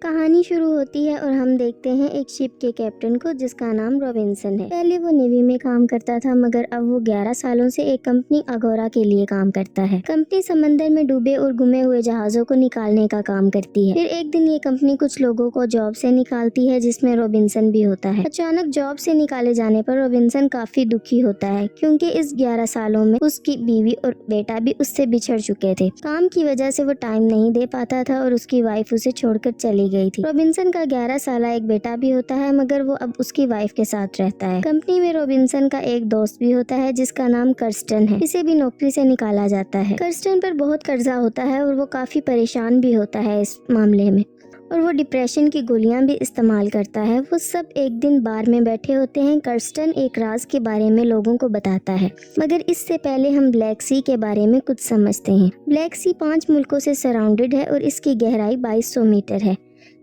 कहानी शुरू होती है और हम देखते हैं एक शिप के कैप्टन को जिसका नाम रॉबिन्सन है। पहले वो नेवी में काम करता था, मगर अब वो 11 सालों से एक कंपनी अगोरा के लिए काम करता है। कंपनी समंदर में डूबे और गुमे हुए जहाजों को निकालने का काम करती है। फिर एक दिन ये कंपनी कुछ लोगों को जॉब से निकालती है, जिसमें रॉबिन्सन भी होता है। अचानक जॉब से निकाले जाने पर रॉबिन्सन काफी दुखी होता है, क्योंकि इस 11 सालों में उसकी बीवी और बेटा भी उससे बिछड़ चुके थे। काम की वजह से वो टाइम नहीं दे पाता था और उसकी वाइफ उसे छोड़कर चली गई थी। रॉबिन्सन का 11 साला एक बेटा भी होता है, मगर वो अब उसकी वाइफ के साथ रहता है। कंपनी में रॉबिन्सन का एक दोस्त भी होता है जिसका नाम कर्स्टन है। इसे भी नौकरी से निकाला जाता है। कर्स्टन पर बहुत कर्जा होता है और वो काफी परेशान भी होता है इस मामले में, और वो डिप्रेशन की गोलियां भी इस्तेमाल करता है। वो सब एक दिन बार में बैठे होते हैं। कर्स्टन एक राज के बारे में लोगों को बताता है, मगर इससे पहले हम ब्लैक सी के बारे में कुछ समझते हैं। ब्लैक सी 5 मुल्कों से सराउंडेड है और इसकी गहराई 2200 मीटर है।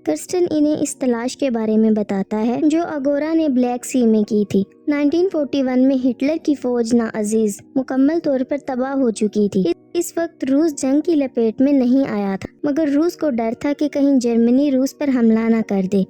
कर्स्टन इन्हें इस तलाश के बारे में बताता है जो अगोरा ने ब्लैक सी में की थी। 1941 में हिटलर की फौज नाअजीज मुकम्मल तौर पर तबाह हो चुकी थी। इस वक्त रूस जंग की लपेट में नहीं आया था, मगर रूस को डर था कि कहीं जर्मनी रूस पर हमला न कर दे,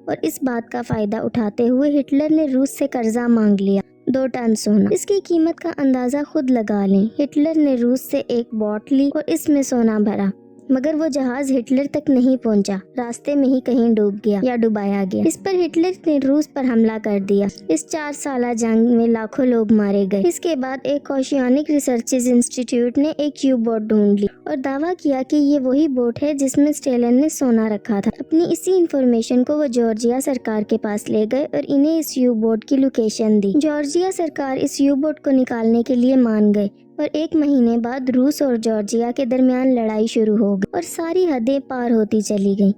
और इस बात का फायदा उठाते हुए हिटलर ने रूस से कर्जा मांग लिया, 2 टन सोना। इसकी कीमत का अंदाजा खुद लगा लें। हिटलर ने रूस से एक बोट ली और इसमें सोना भरा, मगर वो जहाज हिटलर तक नहीं पहुंचा, रास्ते में ही कहीं डूब गया या डुबाया गया। इस पर हिटलर ने रूस पर हमला कर दिया। इस 4 साला जंग में लाखों लोग मारे गए। इसके बाद एक ओशियानिक रिसर्चेज इंस्टीट्यूट ने एक यू बोट ढूंढ ली और दावा किया कि ये वही बोट है जिसमें स्टेलन ने सोना रखा था। अपनी इसी इंफॉर्मेशन को वो जॉर्जिया सरकार के पास ले गए और इन्हें इस यू बोट की लोकेशन दी। जॉर्जिया सरकार इस यू बोट को निकालने के लिए मान गए और 1 महीने बाद रूस और जॉर्जिया के दरमियान लड़ाई शुरू हो गई और सारी हदें पार होती चली गईं।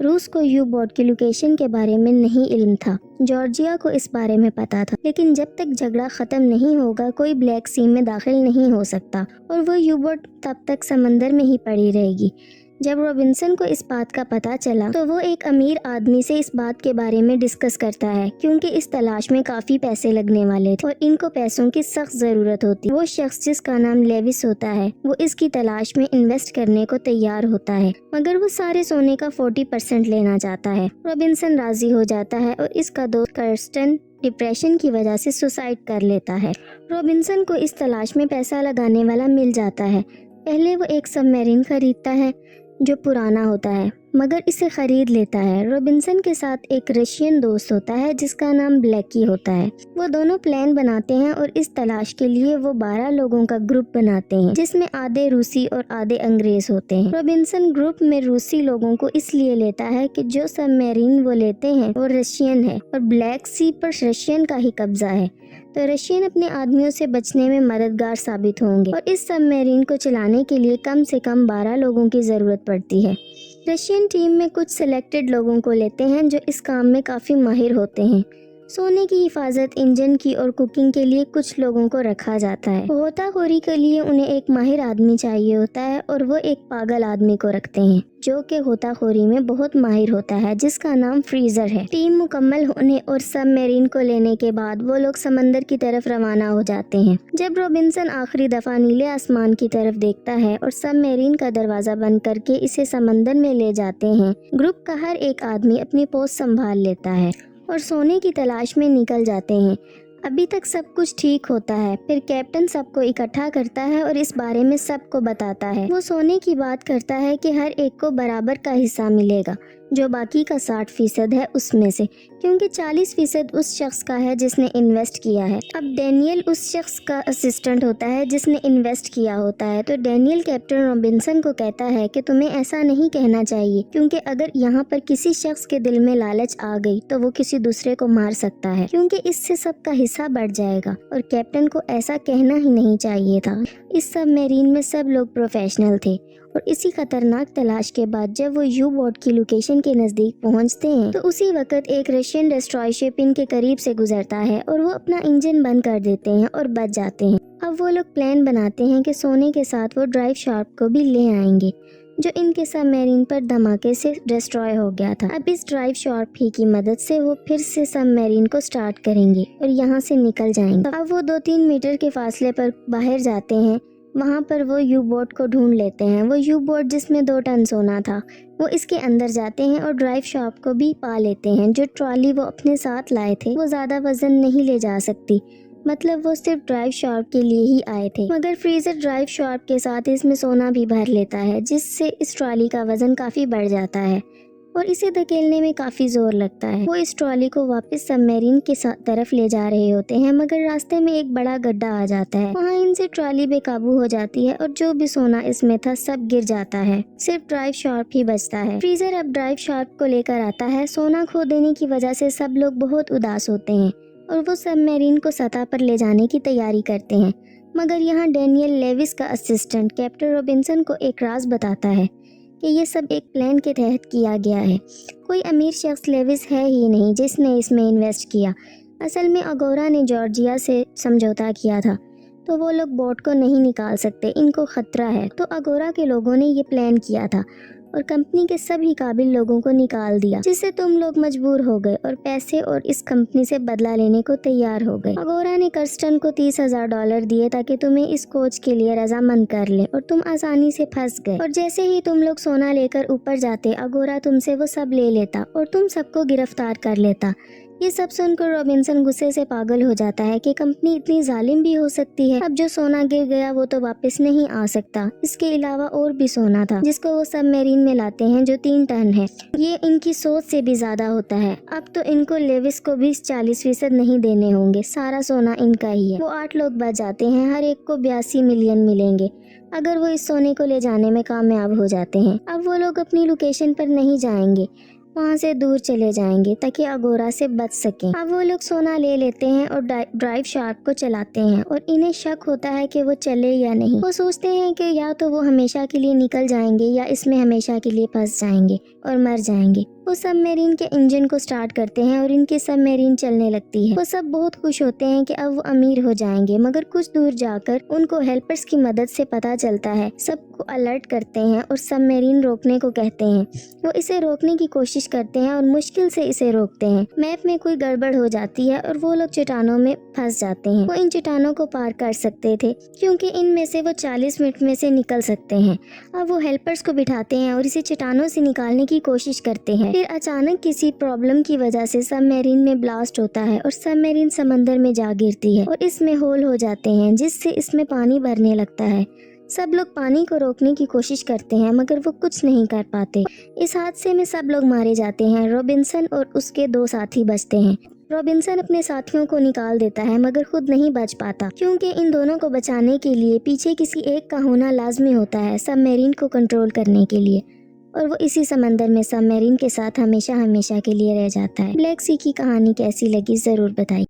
रूस को यू बोट की लोकेशन के बारे में नहीं इल्म था, जॉर्जिया को इस बारे में पता था, लेकिन जब तक झगड़ा खत्म नहीं होगा कोई ब्लैक सी में दाखिल नहीं हो सकता और वो यू बोट तब तक समंदर में ही पड़ी रहेगी। जब रॉबिन्सन को इस बात का पता चला तो वो एक अमीर आदमी से इस बात के बारे में डिस्कस करता है, क्योंकि इस तलाश में काफी पैसे लगने वाले थे और इनको पैसों की सख्त जरूरत होती। वो शख्स जिसका नाम लेविस होता है, वो इसकी तलाश में इन्वेस्ट करने को तैयार होता है, मगर वो सारे सोने का 40% लेना चाहता है। रॉबिन्सन राजी हो जाता है और इसका दोस्त कर्स्टन डिप्रेशन की वजह से सुसाइड कर लेता है। रॉबिन्सन को इस तलाश में पैसा लगाने वाला मिल जाता है। पहले वो एक सबमरीन खरीदता है जो पुराना होता है, मगर इसे खरीद लेता है। रॉबिन्सन के साथ एक रशियन दोस्त होता है जिसका नाम ब्लैकी होता है। वो दोनों प्लान बनाते हैं और इस तलाश के लिए वो 12 लोगों का ग्रुप बनाते हैं, जिसमें आधे रूसी और आधे अंग्रेज होते हैं। रॉबिन्सन ग्रुप में रूसी लोगों को इसलिए लेता है कि जो सबमरीन वो लेते हैं वो रशियन है और ब्लैक सी पर रशियन का ही कब्जा है, तो रशियन अपने आदमियों से बचने में मददगार साबित होंगे और इस सबमरीन को चलाने के लिए कम से कम 12 लोगों की जरूरत पड़ती है। रशियन टीम में कुछ सिलेक्टेड लोगों को लेते हैं जो इस काम में काफ़ी माहिर होते हैं। सोने की हिफाजत, इंजन की और कुकिंग के लिए कुछ लोगों को रखा जाता है। गोताखोरी के लिए उन्हें एक माहिर आदमी चाहिए होता है और वो एक पागल आदमी को रखते हैं जो कि गोताखोरी में बहुत माहिर होता है, जिसका नाम फ्रीजर है। टीम मुकम्मल होने और सबमरीन को लेने के बाद वो लोग समंदर की तरफ रवाना हो जाते हैं। जब रॉबिन्सन आखिरी दफा नीले आसमान की तरफ देखता है और सबमरीन का दरवाजा बंद करके इसे समंदर में ले जाते हैं, ग्रुप का हर एक आदमी अपनी पोस्ट संभाल लेता है और सोने की तलाश में निकल जाते हैं। अभी तक सब कुछ ठीक होता है। फिर कैप्टन सबको इकट्ठा करता है और इस बारे में सबको बताता है। वो सोने की बात करता है कि हर एक को बराबर का हिस्सा मिलेगा, जो बाकी का 60% है उसमें से, क्योंकि 40% उस शख्स का है जिसने इन्वेस्ट किया है। अब डैनियल उस शख्स का असिस्टेंट होता है जिसने इन्वेस्ट किया होता है, तो डैनियल कैप्टन रॉबिन्सन को कहता है कि तुम्हें ऐसा नहीं कहना चाहिए, क्योंकि अगर यहाँ पर किसी शख्स के दिल में लालच आ गई तो वो किसी दूसरे को मार सकता है, क्योंकि इससे सबका हिस्सा बढ़ जाएगा, और कैप्टन को ऐसा कहना ही नहीं चाहिए था। इस सबमरीन में सब लोग प्रोफेशनल थे और इसी खतरनाक तलाश के बाद जब वो यू बोट की लोकेशन के नजदीक पहुंचते हैं तो उसी वक्त एक रशियन डिस्ट्रॉय शिप इनके करीब से गुजरता है और वो अपना इंजन बंद कर देते हैं और बच जाते हैं। अब वो लोग प्लान बनाते हैं कि सोने के साथ वो ड्राइव शार्प को भी ले आएंगे, जो इनके सबमरीन पर धमाके से डिस्ट्रॉय हो गया था। अब इस ड्राइव शार्प ही की मदद से वो फिर से सबमरीन को स्टार्ट करेंगे और यहाँ से निकल जाएंगे। अब वो 2-3 मीटर के फासले पर बाहर जाते हैं वहाँ पर वो यू बोट को ढूंढ लेते हैं। वो यू बोट जिसमें 2 टन सोना था, वो इसके अंदर जाते हैं और ड्राइव शार्क को भी पा लेते हैं। जो ट्रॉली वो अपने साथ लाए थे वो ज़्यादा वजन नहीं ले जा सकती, मतलब वो सिर्फ ड्राइव शार्क के लिए ही आए थे। मगर फ्रीजर ड्राइव शार्क के साथ इसमें सोना भी भर लेता है, जिससे इस ट्रॉली का वजन काफ़ी बढ़ जाता है और इसे धकेलने में काफ़ी जोर लगता है। वो इस ट्रॉली को वापस सबमरीन के तरफ ले जा रहे होते हैं, मगर रास्ते में एक बड़ा गड्ढा आ जाता है। वहाँ इनसे ट्रॉली बेकाबू हो जाती है और जो भी सोना इसमें था सब गिर जाता है। सिर्फ ड्राइव शार्क ही बचता है। फ्रीजर अब ड्राइव शार्क को लेकर आता है। सोना खो देने की वजह से सब लोग बहुत उदास होते हैं और वो सबमरीन को सतह पर ले जाने की तैयारी करते हैं। मगर यहाँ डैनियल लेविस का असिस्टेंट कैप्टन रॉबिन्सन को एक राज बताता है कि ये सब एक प्लान के तहत किया गया है। कोई अमीर शख्स लेविस है ही नहीं जिसने इसमें इन्वेस्ट किया। असल में अगोरा ने जॉर्जिया से समझौता किया था, तो वो लोग बोट को नहीं निकाल सकते, इनको खतरा है। तो अगोरा के लोगों ने ये प्लान किया था और कंपनी के सभी काबिल लोगों को निकाल दिया, जिससे तुम लोग मजबूर हो गए और पैसे और इस कंपनी से बदला लेने को तैयार हो गए। अगोरा ने कर्स्टन को $30,000 दिए ताकि तुम्हें इस कोच के लिए रजामंद कर ले और तुम आसानी से फंस गए। और जैसे ही तुम लोग सोना लेकर ऊपर जाते, अगोरा तुमसे वो सब ले लेता और तुम सबको गिरफ्तार कर लेता। ये सब सुनकर रॉबिन्सन गुस्से से पागल हो जाता है कि कंपनी इतनी जालिम भी हो सकती है। अब जो सोना गिर गया वो तो वापस नहीं आ सकता। इसके अलावा और भी सोना था जिसको वो सबमरीन में लाते हैं, जो 3 टन है। ये इनकी सोच से भी ज्यादा होता है। अब तो इनको लेविस को भी 40% नहीं देने होंगे, सारा सोना इनका ही है। वो 8 लोग बच जाते हैं, हर एक को 82 मिलियन मिलेंगे अगर वो इस सोने को ले जाने में कामयाब हो जाते हैं। अब वो लोग अपनी लोकेशन पर नहीं जाएंगे, वहाँ से दूर चले जाएंगे ताकि अगोरा से बच सकें। अब वो लोग सोना ले लेते हैं और ड्राइव शार्क को चलाते हैं और इन्हें शक होता है कि वो चले या नहीं। वो सोचते हैं कि या तो वो हमेशा के लिए निकल जाएंगे या इसमें हमेशा के लिए फंस जाएंगे और मर जाएंगे। वो सबमरीन के इंजन को स्टार्ट करते हैं और इनकी सबमरीन चलने लगती है। वो सब बहुत खुश होते हैं कि अब वो अमीर हो जाएंगे, मगर कुछ दूर जाकर उनको हेल्पर्स की मदद से पता चलता है। सबको अलर्ट करते हैं और सबमरीन रोकने को कहते हैं। वो इसे रोकने की कोशिश करते हैं और मुश्किल से इसे रोकते हैं। मैप में कोई गड़बड़ हो जाती है और वो लोग चट्टानों में फंस जाते हैं। वो इन चट्टानों को पार कर सकते थे क्योंकि इनमें से वो 40 मिनट में से निकल सकते हैं। अब वो हेल्पर्स को बिठाते हैं और इसे चट्टानों से निकालने की कोशिश करते हैं। फिर अचानक किसी प्रॉब्लम की वजह से सबमरीन में ब्लास्ट होता है और सबमरीन समंदर में जा गिरती है और इसमें होल हो जाते हैं, जिससे इसमें पानी भरने लगता है। सब लोग पानी को रोकने की कोशिश करते हैं मगर वो कुछ नहीं कर पाते। इस हादसे में सब लोग मारे जाते हैं। रॉबिन्सन और उसके 2 साथी बचते हैं। रॉबिन्सन अपने साथियों को निकाल देता है मगर खुद नहीं बच पाता, क्योंकि इन दोनों को बचाने के लिए पीछे किसी एक का होना लाजमी होता है सबमरीन को कंट्रोल करने के लिए, और वो इसी समंदर में सबमरीन के साथ हमेशा हमेशा के लिए रह जाता है। ब्लैक सी की कहानी कैसी लगी ज़रूर बताइए।